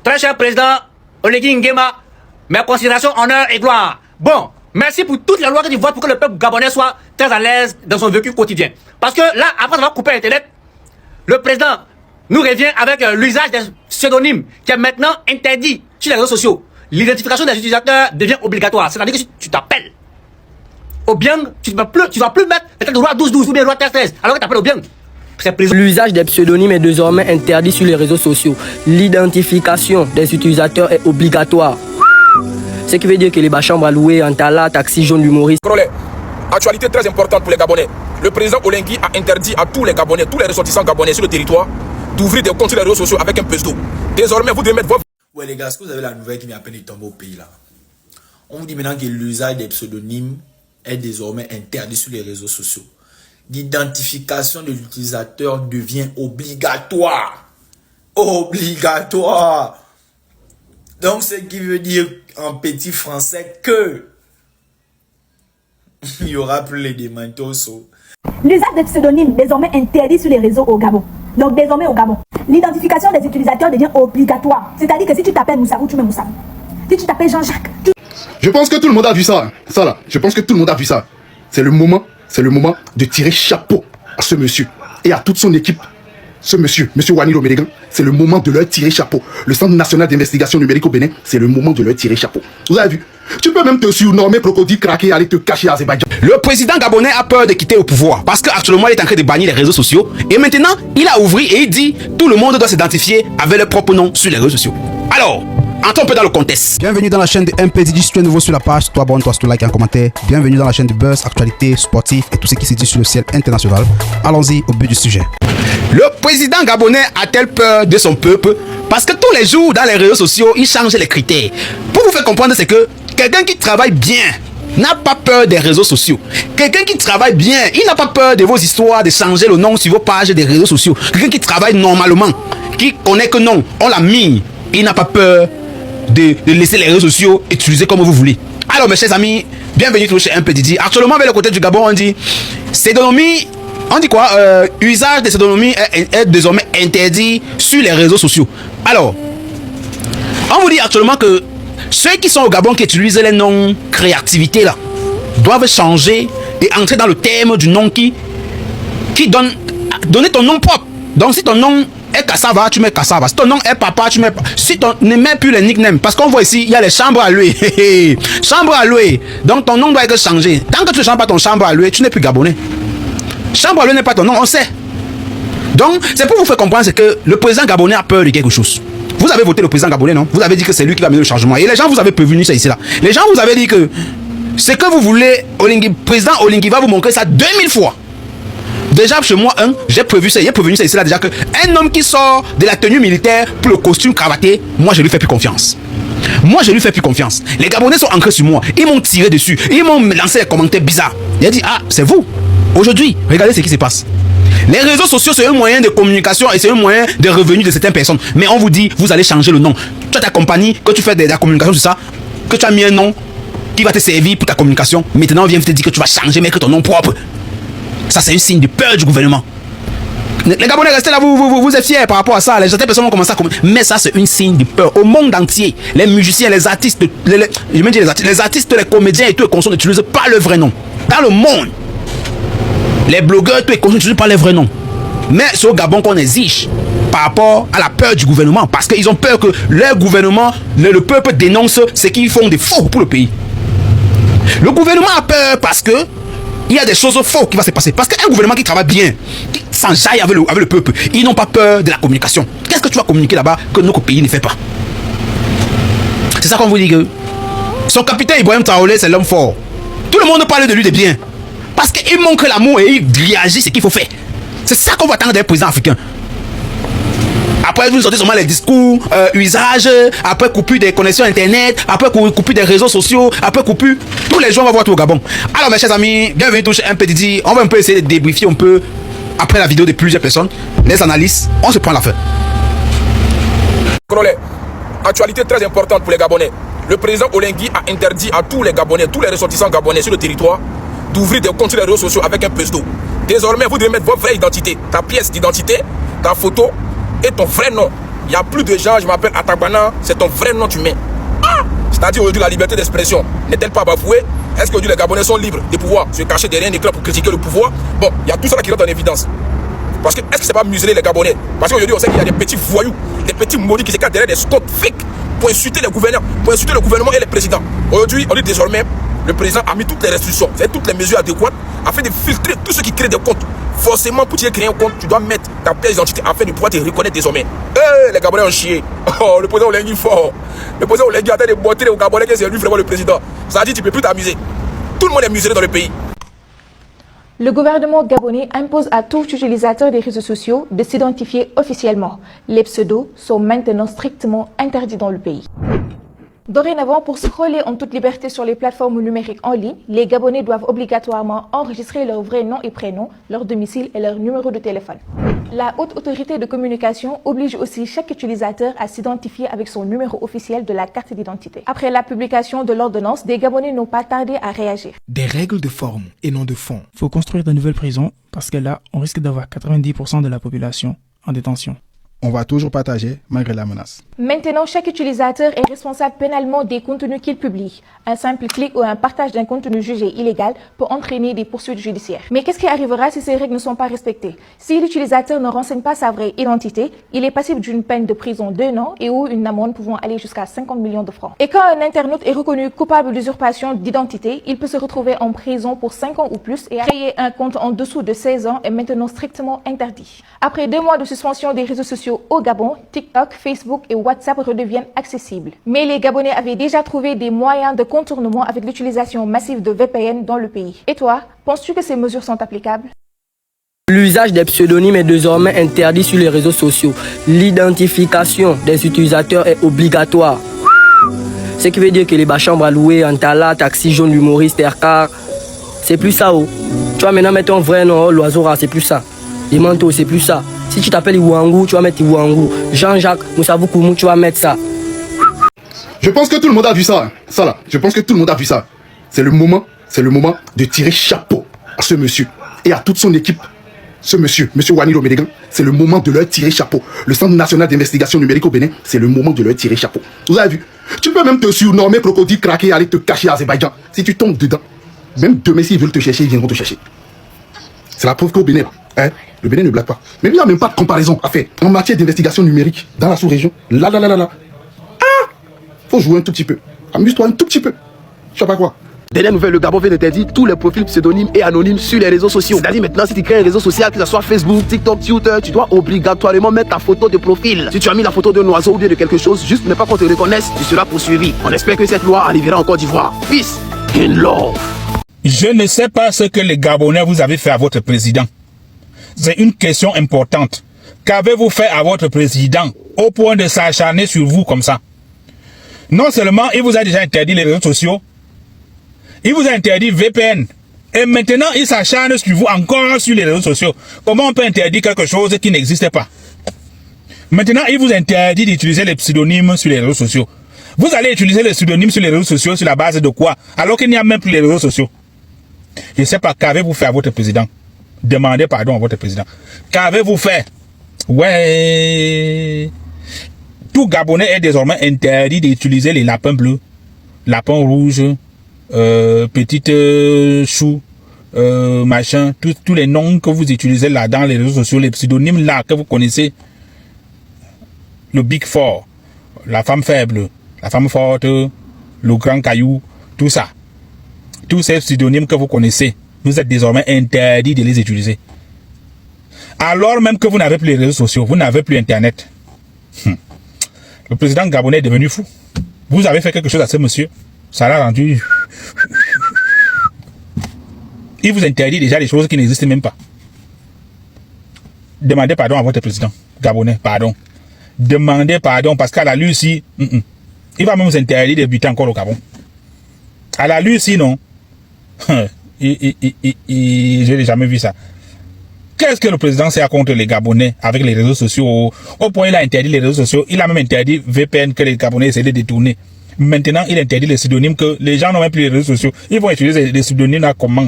Très cher président Oligui Nguema, mes considérations, honneur et gloire. Bon, merci pour toutes les lois que tu votes pour que le peuple gabonais soit très à l'aise dans son vécu quotidien. Parce que là, après avoir coupé Internet, le président nous revient avec l'usage des pseudonymes qui est maintenant interdit sur les réseaux sociaux. L'identification des utilisateurs devient obligatoire. C'est-à-dire que si tu t'appelles Obiang, tu ne vas plus mettre le roi 12-12 ou bien roi 13-13 alors que tu t'appelles Obiang. L'usage des pseudonymes est désormais interdit sur les réseaux sociaux. L'identification des utilisateurs est obligatoire. Ce qui veut dire que les chambres à louer, Antala, Taxi, Jaune, l'humoriste. Actualité très importante pour les Gabonais. Le président Oligui a interdit à tous les Gabonais, tous les ressortissants gabonais sur le territoire, d'ouvrir des comptes sur les réseaux sociaux avec un pseudo. Désormais, vous devez mettre votre... Ouais les gars, est-ce que vous avez la nouvelle qui m'est à peine tombée au pays là? On vous dit maintenant que l'usage des pseudonymes est désormais interdit sur les réseaux sociaux. L'identification de l'utilisateur devient obligatoire. Obligatoire. Donc ce qui veut dire en petit français que il n'y aura plus les démentos. L'usage des pseudonymes désormais interdit sur les réseaux au Gabon. Donc désormais au Gabon, l'identification des utilisateurs devient obligatoire. C'est-à-dire que si tu t'appelles Moussavou, tu mets Moussavou. Si tu t'appelles Jean-Jacques, tu... Je pense que tout le monde a vu ça. Ça là, je pense que tout le monde a vu ça. C'est le moment de tirer chapeau à ce monsieur et à toute son équipe. Ce monsieur Wanilo Mélégan, c'est le moment de leur tirer chapeau. Le Centre national d'investigation numérique au Bénin, c'est le moment de leur tirer chapeau. Vous avez vu? Tu peux même te surnommer crocodile craqué et aller te cacher à Azerbaïdjan. Le président gabonais a peur de quitter le pouvoir parce qu'actuellement il est en train de bannir les réseaux sociaux et maintenant il a ouvert et il dit tout le monde doit s'identifier avec leur propre nom sur les réseaux sociaux. Alors, entrons un peu dans le contexte. Bienvenue dans la chaîne de MPDJ. Si tu es nouveau sur la page, toi abonne-toi, si tu likes et un commentaire. Bienvenue dans la chaîne de buzz, actualité, sportif et tout ce qui se dit sur le ciel international. Allons-y au but du sujet. Le président gabonais a-t-il peur de son peuple? Parce que tous les jours dans les réseaux sociaux, il change les critères. Pour vous faire comprendre, c'est que quelqu'un qui travaille bien n'a pas peur des réseaux sociaux. Quelqu'un qui travaille bien, il n'a pas peur de vos histoires, de changer le nom sur vos pages des réseaux sociaux. Quelqu'un qui travaille normalement, qui connaît que non, on l'a mis, il n'a pas peur de laisser les réseaux sociaux utiliser comme vous voulez. Alors mes chers amis, bienvenue toujours chez MPDJ. Actuellement avec le côté du Gabon, on dit pseudonyme, on dit quoi, usage de pseudonyme est désormais interdit sur les réseaux sociaux. Alors, on vous dit actuellement que ceux qui sont au Gabon qui utilisent les noms créativité là doivent changer et entrer dans le thème du nom qui donner ton nom propre. Donc si ton nom est Cassava, tu mets Cassava. Si ton nom est Papa, tu mets... Si tu ne mets plus les nicknames, parce qu'on voit ici, il y a les chambres à louer. Chambre à louer. Donc ton nom doit être changé. Tant que tu ne changes pas ton chambre à louer, tu n'es plus gabonais. Chambre à louer n'est pas ton nom, on sait. Donc c'est pour vous faire comprendre, c'est que le président gabonais a peur de quelque chose. Vous avez voté le président gabonais, non? Vous avez dit que c'est lui qui va mener le changement. Et les gens vous avez prévenu ça ici là. Les gens vous avez dit que ce que vous voulez, président Oligui va vous montrer ça 2000 fois. Déjà chez moi, j'ai prévu ça ici là déjà que un homme qui sort de la tenue militaire pour le costume cravaté, moi je lui fais plus confiance. Moi je lui fais plus confiance. Les Gabonais sont ancrés sur moi. Ils m'ont tiré dessus. Ils m'ont lancé des commentaires bizarres. Il a dit ah c'est vous. Aujourd'hui, regardez ce qui se passe. Les réseaux sociaux c'est un moyen de communication et c'est un moyen de revenu de certaines personnes. Mais on vous dit vous allez changer le nom. Tu as ta compagnie, que tu fais de la communication sur ça, que tu as mis un nom qui va te servir pour ta communication. Maintenant on vient te dire que tu vas changer mais que ton nom propre. Ça, c'est un signe de peur du gouvernement. Les Gabonais, restez là, vous êtes fiers par rapport à ça. Les personnes vont commencer à commenter. Mais ça, c'est un signe de peur. Au monde entier, les musiciens, les artistes, les artistes, les comédiens et tous les consommateurs n'utilisent pas le vrai nom. Dans le monde, les blogueurs, tous les consommateurs n'utilisent pas le vrai nom. Mais c'est au Gabon qu'on exige par rapport à la peur du gouvernement. Parce qu'ils ont peur que leur gouvernement, le peuple dénonce ce qu'ils font de faux pour le pays. Le gouvernement a peur parce que il y a des choses fausses qui vont se passer. Parce qu'un gouvernement qui travaille bien, qui s'enjaille avec le peuple, ils n'ont pas peur de la communication. Qu'est-ce que tu vas communiquer là-bas que notre pays ne fait pas? C'est ça qu'on vous dit que son capitaine Ibrahim Traoré, c'est l'homme fort. Tout le monde parle de lui de bien. Parce qu'il montre l'amour et il réagit ce qu'il faut faire. C'est ça qu'on va attendre des présidents africains. Après, vous sortez seulement les discours, usage, après coupure des connexions internet, après coupure des réseaux sociaux, après coupure. Tous les jours, on va voir tout au Gabon. Alors, mes chers amis, bienvenue tous chez MPDJ. On va un peu essayer de débriefer un peu, après la vidéo de plusieurs personnes, les analyses. On se prend la fin. Actualité très importante pour les Gabonais. Le président Oligui a interdit à tous les Gabonais, tous les ressortissants gabonais sur le territoire, d'ouvrir des comptes sur les réseaux sociaux avec un pseudo. Désormais, vous devez mettre votre vraie identité, ta pièce d'identité, ta photo et ton vrai nom Il n'y a plus de gens, je m'appelle Atabana, c'est ton vrai nom tu mets. Ah! C'est-à-dire aujourd'hui la liberté d'expression n'est-elle pas bafouée? Est-ce qu'aujourd'hui les Gabonais sont libres de pouvoir se cacher derrière un écran pour critiquer le pouvoir? Bon, il y a tout ça qui rentre en évidence. Parce que est-ce que c'est pas museler les Gabonais? Parce qu'aujourd'hui on sait qu'il y a des petits voyous, des petits maudits qui se cachent derrière des comptes fake pour insulter les gouverneurs, pour insulter le gouvernement et les présidents. Aujourd'hui, on dit désormais, le président a mis toutes les restrictions, c'est toutes les mesures adéquates afin de filtrer tous ceux qui créent des comptes. Forcément, pour créer un compte, tu dois mettre ta pièce d'identité afin de pouvoir te reconnaître désormais. Les Gabonais ont chié. Oh, le président Olengi fort. Le président Olengi a train de botter aux Gabonais que c'est lui vraiment le président. Ça dit, tu ne peux plus t'amuser. Tout le monde est muselé dans le pays. Le gouvernement gabonais impose à tout utilisateur des réseaux sociaux de s'identifier officiellement. Les pseudos sont maintenant strictement interdits dans le pays. Dorénavant, pour scroller en toute liberté sur les plateformes numériques en ligne, les Gabonais doivent obligatoirement enregistrer leur vrai nom et prénom, leur domicile et leur numéro de téléphone. La Haute Autorité de Communication oblige aussi chaque utilisateur à s'identifier avec son numéro officiel de la carte d'identité. Après la publication de l'ordonnance, des Gabonais n'ont pas tardé à réagir. Des règles de forme et non de fond. Faut construire de nouvelles prisons parce que là, on risque d'avoir 90% de la population en détention. On va toujours partager malgré la menace. Maintenant, chaque utilisateur est responsable pénalement des contenus qu'il publie. Un simple clic ou un partage d'un contenu jugé illégal peut entraîner des poursuites judiciaires. Mais qu'est-ce qui arrivera si ces règles ne sont pas respectées? Si l'utilisateur ne renseigne pas sa vraie identité, il est passible d'une peine de prison d'1 an et ou une amende pouvant aller jusqu'à 50 millions de francs. Et quand un internaute est reconnu coupable d'usurpation d'identité, il peut se retrouver en prison pour 5 ans ou plus et créer un compte en dessous de 16 ans est maintenant strictement interdit. Après 2 mois de suspension des réseaux sociaux au Gabon, TikTok, Facebook et WhatsApp redeviennent accessibles. Mais les Gabonais avaient déjà trouvé des moyens de contournement avec l'utilisation massive de VPN dans le pays. Et toi, penses-tu que ces mesures sont applicables? L'usage des pseudonymes est désormais interdit sur les réseaux sociaux. L'identification des utilisateurs est obligatoire. Ce qui veut dire que les chambres à louer, Antala, Taxi Jaune, l'humoriste, Aircar, c'est plus ça. Oh. Tu vas maintenant mettre ton vrai nom, oh, l'oiseau rare, c'est plus ça. Les manteaux, c'est plus ça. Si tu t'appelles Iwangu, tu vas mettre Iwangu. Jean-Jacques Moussavoukoumou, tu vas mettre ça. Je pense que tout le monde a vu ça. Ça là, je pense que tout le monde a vu ça. C'est le moment de tirer chapeau à ce monsieur et à toute son équipe. Ce monsieur Wani Lomédégan, c'est le moment de leur tirer chapeau. Le Centre national d'investigation numérique au Bénin, c'est le moment de leur tirer chapeau. Vous avez vu? Tu peux même te surnommer crocodile craqué et aller te cacher à Azerbaïdjan. Si tu tombes dedans, même demain s'ils veulent te chercher, ils viendront te chercher. C'est la preuve qu'au Bénin, hein, le Bénin ne blague pas. Mais il n'y a même pas de comparaison à faire en matière d'investigation numérique dans la sous-région. Là. Ah! Faut jouer un tout petit peu. Amuse-toi un tout petit peu. Je sais pas quoi. Dernière nouvelle, le Gabon vient d'interdire tous les profils pseudonymes et anonymes sur les réseaux sociaux. C'est-à-dire maintenant, si tu crées un réseau social, que ce soit Facebook, TikTok, Twitter, tu dois obligatoirement mettre ta photo de profil. Si tu as mis la photo d'un oiseau ou bien de quelque chose, juste ne pas qu'on te reconnaisse, tu seras poursuivi. On espère que cette loi arrivera en Côte d'Ivoire. Peace and love. Je ne sais pas ce que les Gabonais vous avez fait à votre président. C'est une question importante. Qu'avez-vous fait à votre président au point de s'acharner sur vous comme ça? Non seulement il vous a déjà interdit les réseaux sociaux, il vous a interdit VPN. Et maintenant, il s'acharne sur vous encore sur les réseaux sociaux. Comment on peut interdire quelque chose qui n'existait pas? Maintenant, il vous interdit d'utiliser les pseudonymes sur les réseaux sociaux. Vous allez utiliser les pseudonymes sur les réseaux sociaux sur la base de quoi? Alors qu'il n'y a même plus les réseaux sociaux. Je ne sais pas, qu'avez-vous fait à votre président? Demandez pardon à votre président. Qu'avez-vous fait? Ouais. Tout Gabonais est désormais interdit d'utiliser les lapins bleus, lapins rouges, petites choux, machin, tous les noms que vous utilisez là dans les réseaux sociaux, les pseudonymes là que vous connaissez. Le Big Four, la femme faible, la femme forte, le grand caillou, tout ça. Tous ces pseudonymes que vous connaissez, vous êtes désormais interdit de les utiliser. Alors même que vous n'avez plus les réseaux sociaux, vous n'avez plus Internet. Le président gabonais est devenu fou. Vous avez fait quelque chose à ce monsieur, ça l'a rendu... Il vous interdit déjà des choses qui n'existent même pas. Demandez pardon à votre président gabonais, pardon. Demandez pardon parce qu'à la Lucie, il va même vous interdire de buter encore au Gabon. À la Lucie, non. Je n'ai jamais vu ça. Qu'est-ce que le président sait contre les Gabonais avec les réseaux sociaux? Au point il a interdit les réseaux sociaux, il a même interdit VPN que les Gabonais essaient de détourner. Maintenant, il interdit les pseudonymes que les gens n'ont même plus les réseaux sociaux. Ils vont utiliser les pseudonymes là comment?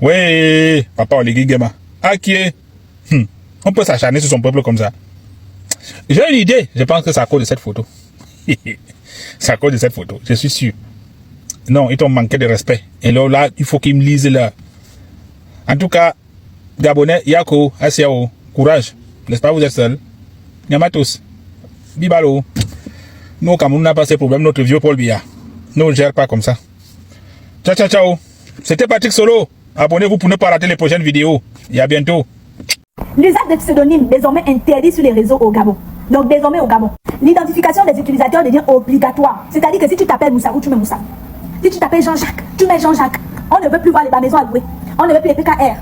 Oui, papa Oligui Gema. Ah qui est? On peut s'acharner sur son peuple comme ça. J'ai une idée. Je pense que c'est à cause de cette photo. C'est à cause de cette photo. Je suis sûr. Non, ils t'ont manqué de respect. Et là, il faut qu'ils me lisent là. En tout cas, Gabonais, Yako, Asiao, courage. N'est-ce pas, vous êtes seuls. Yamatos. Bibalo. Nous, au Cameroun, on n'a pas ces problèmes. Notre vieux Paul Biya. Nous, on ne gère pas comme ça. Ciao, ciao, ciao. C'était Patrick Solo. Abonnez-vous pour ne pas rater les prochaines vidéos. Et à bientôt. L'usage des pseudonymes désormais interdit sur les réseaux au Gabon. Donc désormais au Gabon, l'identification des utilisateurs devient obligatoire. C'est-à-dire que si tu t'appelles Moussarou, tu mets Moussarou. Si tu t'appelles Jean-Jacques, tu mets Jean-Jacques. On ne veut plus voir les maisons à louer. On ne veut plus les PKR,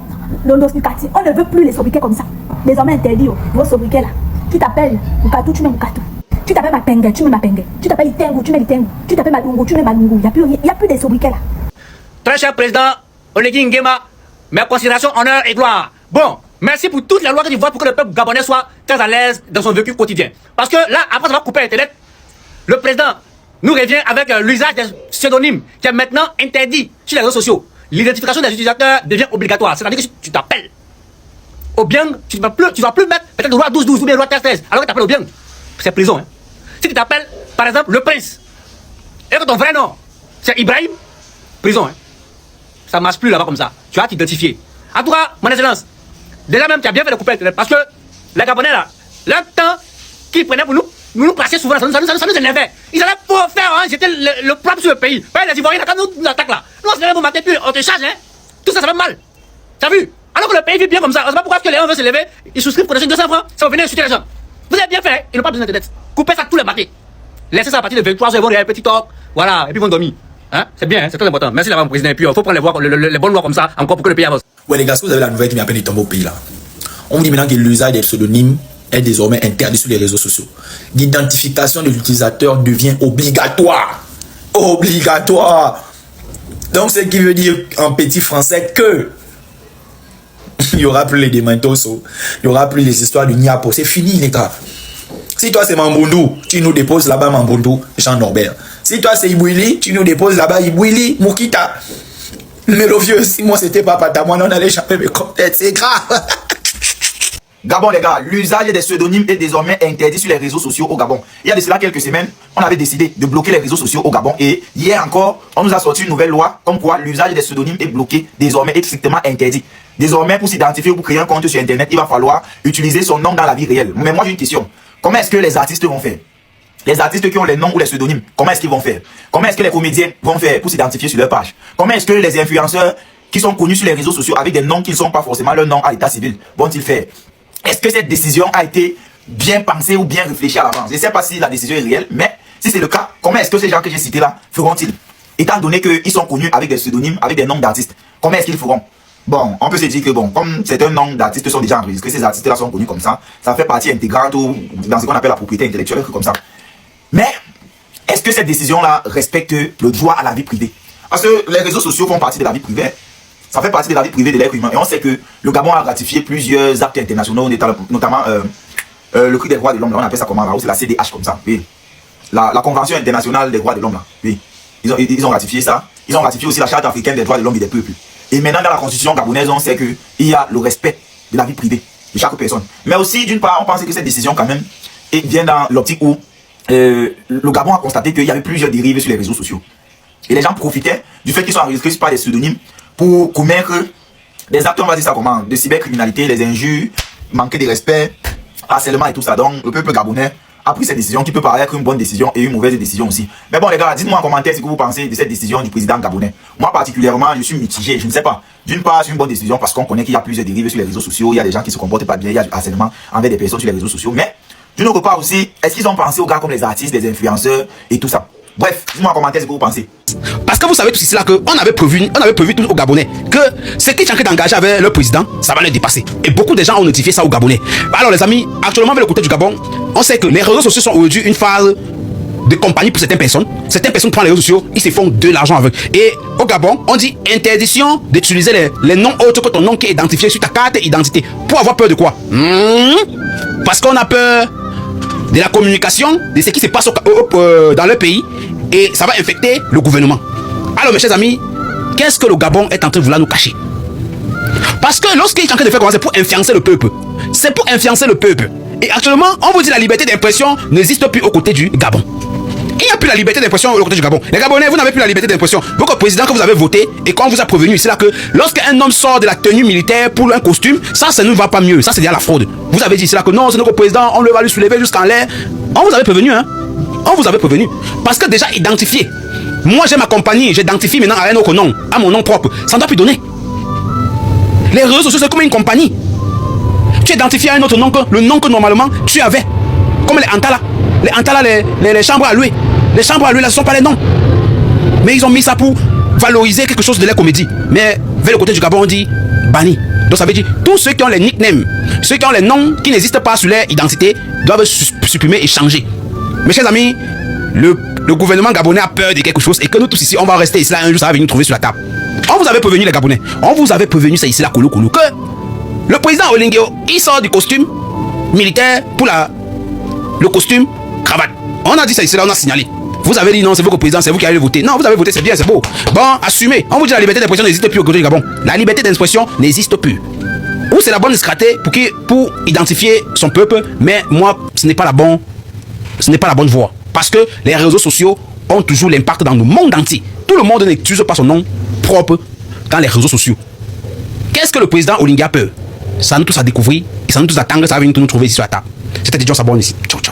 l'Ondos du quartier. On ne veut plus les sobriquets comme ça. Désormais interdit, vos sobriquets là. Tu t'appelles Moukatou, tu mets Moukatou. Tu t'appelles Mapengue, tu mets Mapengue. Tu t'appelles Itengu, tu mets Itengu. Tu t'appelles Malungu, tu mets Malungu. Il n'y a plus des sobriquets là. Très cher président Oligui Nguema, mes considérations, honneur et gloire. Bon, merci pour toutes les lois que tu votes pour que le peuple gabonais soit très à l'aise dans son vécu quotidien. Parce que là, après avoir coupé Internet, le président nous revient avec l'usage des pseudonymes qui est maintenant interdit sur les réseaux sociaux. L'identification des utilisateurs devient obligatoire. C'est-à-dire que si tu t'appelles Obiang, tu ne vas plus mettre peut-être loi 12-12 ou bien loi 13-13, alors que tu t'appelles Obiang. C'est prison. Hein. Si tu t'appelles, par exemple, le prince, et que ton vrai nom, c'est Ibrahim, prison. Hein. Ça ne marche plus là-bas comme ça. Tu vas t'identifier. En tout cas, mon excellence, déjà même, tu as bien fait de couper Internet parce que les Gabonais là, le temps qu'ils prenaient pour nous placer souvent, ça nous énervait. Ils allaient pour faire, hein, j'étais le problème sur le pays. Les Ivoiriens, quand nous attaquent là, nous on se lève au matin, puis on te charge, hein. Tout ça, ça fait mal. T'as vu? Alors que le pays vit bien comme ça, on ne sait pas pourquoi les gens veulent se lever, ils souscrivent pour 200 francs, ça va venir insulter les gens. Vous avez bien fait, hein? Ils n'ont pas besoin d'Internet. Coupez ça tous les matins. Laissez ça à partir de 23h, ils vont regarder petit talk, voilà, et puis ils vont dormir. Hein? C'est bien, hein? C'est très important. Merci d'avoir mon président. Et puis, il faut prendre les bonnes lois comme ça, encore pour que le pays avance. Ouais, les gars, est-ce que vous avez la nouvelle qui m'appelle de tomber au pays là? On vous dit maintenant que l'usage des pseudonymes est désormais interdit sur les réseaux sociaux. L'identification de l'utilisateur devient obligatoire. Obligatoire. Donc, ce qui veut dire en petit français que il n'y aura plus les démentos, il n'y aura plus les histoires du Niapo. C'est fini, les gars. Si toi c'est Mambundu, tu nous déposes là-bas Mambundu, Jean Norbert. Si toi c'est Ibouili, tu nous déposes là-bas Ibouili, Moukita. Mais le vieux, si moi c'était pas Pata, moi on allait jamais me compter, c'est grave. Gabon les gars, l'usage des pseudonymes est désormais interdit sur les réseaux sociaux au Gabon. Il y a de cela quelques semaines, on avait décidé de bloquer les réseaux sociaux au Gabon et hier encore, on nous a sorti une nouvelle loi comme quoi l'usage des pseudonymes est bloqué, désormais est strictement interdit. Désormais pour s'identifier ou pour créer un compte sur internet, il va falloir utiliser son nom dans la vie réelle. Mais moi j'ai une question, comment est-ce que les artistes vont faire? Les artistes qui ont les noms ou les pseudonymes, comment est-ce qu'ils vont faire? Comment est-ce que les comédiens vont faire pour s'identifier sur leur page? Comment est-ce que les influenceurs qui sont connus sur les réseaux sociaux avec des noms qui ne sont pas forcément leur nom à l'état civil vont-ils faire? Est-ce que cette décision a été bien pensée ou bien réfléchie à l'avance? Je ne sais pas si la décision est réelle, mais si c'est le cas, comment est-ce que ces gens que j'ai cités là feront-ils? Étant donné qu'ils sont connus avec des pseudonymes, avec des noms d'artistes, comment est-ce qu'ils feront? Bon, on peut se dire que bon, comme certains noms d'artistes sont déjà enregistrés, ces artistes-là sont connus comme ça fait partie intégrante ou dans ce qu'on appelle la propriété intellectuelle, comme ça. Mais, est-ce que cette décision-là respecte le droit à la vie privée? Parce que les réseaux sociaux font partie de la vie privée. Ça fait partie de la vie privée de l'être humain. Et on sait que le Gabon a ratifié plusieurs actes internationaux, notamment le cri des droits de l'homme. On appelle ça comment là? C'est la CDH comme ça. Oui. La Convention internationale des droits de l'homme. Oui. Ils ont ratifié ça. Ils ont ratifié aussi la Charte africaine des droits de l'homme et des peuples. Et maintenant, dans la constitution gabonaise, on sait qu'il y a le respect de la vie privée de chaque personne. Mais aussi, d'une part, on pense que cette décision, quand même, vient dans l'optique où le Gabon a constaté qu'il y avait plusieurs dérives sur les réseaux sociaux. Et les gens profitaient du fait qu'ils sont enregistrés par des pseudonymes pour commettre des actes, on va dire ça comment, de cybercriminalité, les injures, manquer de respect, harcèlement et tout ça. Donc, le peuple gabonais a pris cette décision qui peut paraître une bonne décision et une mauvaise décision aussi. Mais bon les gars, dites-moi en commentaire ce que vous pensez de cette décision du président gabonais. Moi particulièrement, je suis mitigé, je ne sais pas. D'une part, c'est une bonne décision parce qu'on connaît qu'il y a plusieurs dérives sur les réseaux sociaux, il y a des gens qui se comportent pas bien, il y a du harcèlement envers des personnes sur les réseaux sociaux. Mais d'une autre part aussi, est-ce qu'ils ont pensé aux gars comme les artistes, les influenceurs et tout ça? Bref, dites-moi en commentaire ce que vous pensez. Parce que vous savez tout cela que on avait prévu tous aux Gabonais que ce qui est en train d'engager avec le président, ça va les dépasser. Et beaucoup de gens ont notifié ça aux Gabonais. Alors les amis, actuellement avec le côté du Gabon, on sait que les réseaux sociaux sont aujourd'hui une phase de compagnie pour certaines personnes. Certaines personnes prennent les réseaux sociaux, ils se font de l'argent avec. Et au Gabon, on dit interdiction d'utiliser les noms autres que ton nom qui est identifié sur ta carte d'identité. Pour avoir peur de quoi? Parce qu'on a peur de la communication, de ce qui se passe dans le pays. Et ça va infecter le gouvernement. Alors mes chers amis, qu'est-ce que le Gabon est en train de vouloir nous cacher? Parce que lorsqu'il est en train de faire comment, c'est pour influencer le peuple. C'est pour influencer le peuple. Et actuellement, on vous dit la liberté d'impression n'existe plus aux côtés du Gabon. Il n'y a plus la liberté d'impression aux côtés du Gabon. Les Gabonais, vous n'avez plus la liberté d'impression. Votre président que vous avez voté et qu'on vous a prévenu, c'est là que lorsqu'un homme sort de la tenue militaire pour un costume, ça ne va pas mieux. Ça, c'est déjà la fraude. Vous avez dit, c'est là que non, c'est notre président, on le va lui soulever jusqu'en l'air. On vous avait prévenu, hein. On vous avait prévenu. Parce que déjà identifié. Moi, j'ai ma compagnie, j'identifie maintenant à un autre nom, à mon nom propre. Ça ne doit plus donner. Les réseaux sociaux, c'est comme une compagnie. Tu identifies à un autre nom que le nom que normalement tu avais. Comme les Antala. Les Antala, les chambres à louer. Les chambres à louer, là, ce ne sont pas les noms. Mais ils ont mis ça pour valoriser quelque chose de la comédie. Mais vers le côté du Gabon, on dit banni. Donc ça veut dire tous ceux qui ont les nicknames, ceux qui ont les noms qui n'existent pas sur leur identité, doivent supprimer et changer. Mes chers amis, le gouvernement gabonais a peur de quelque chose et que nous tous ici, on va rester ici là un jour, ça va venir nous trouver sur la table. On vous avait prévenu les Gabonais. On vous avait prévenu ça ici là, Kolo Kolo, que le président Olingueo, il sort du costume militaire pour le costume cravate. On a dit ça ici là, on a signalé. Vous avez dit non, c'est vous le président, c'est vous qui allez voter. Non, vous avez voté, c'est bien, c'est beau. Bon, assumez. On vous dit la liberté d'expression n'existe plus au côté du Gabon. La liberté d'expression n'existe plus. Ou c'est la bonne stratégie pour identifier son peuple, mais moi, ce n'est pas la bonne voie. Parce que les réseaux sociaux ont toujours l'impact dans le monde entier. Tout le monde n'utilise pas son nom propre dans les réseaux sociaux. Qu'est-ce que le président Olinga a peur? Ça nous tous à découvrir et ça nous tous attendre, ça va venir nous trouver ici sur la table. C'était Dijon Sabon ici. Ciao, ciao.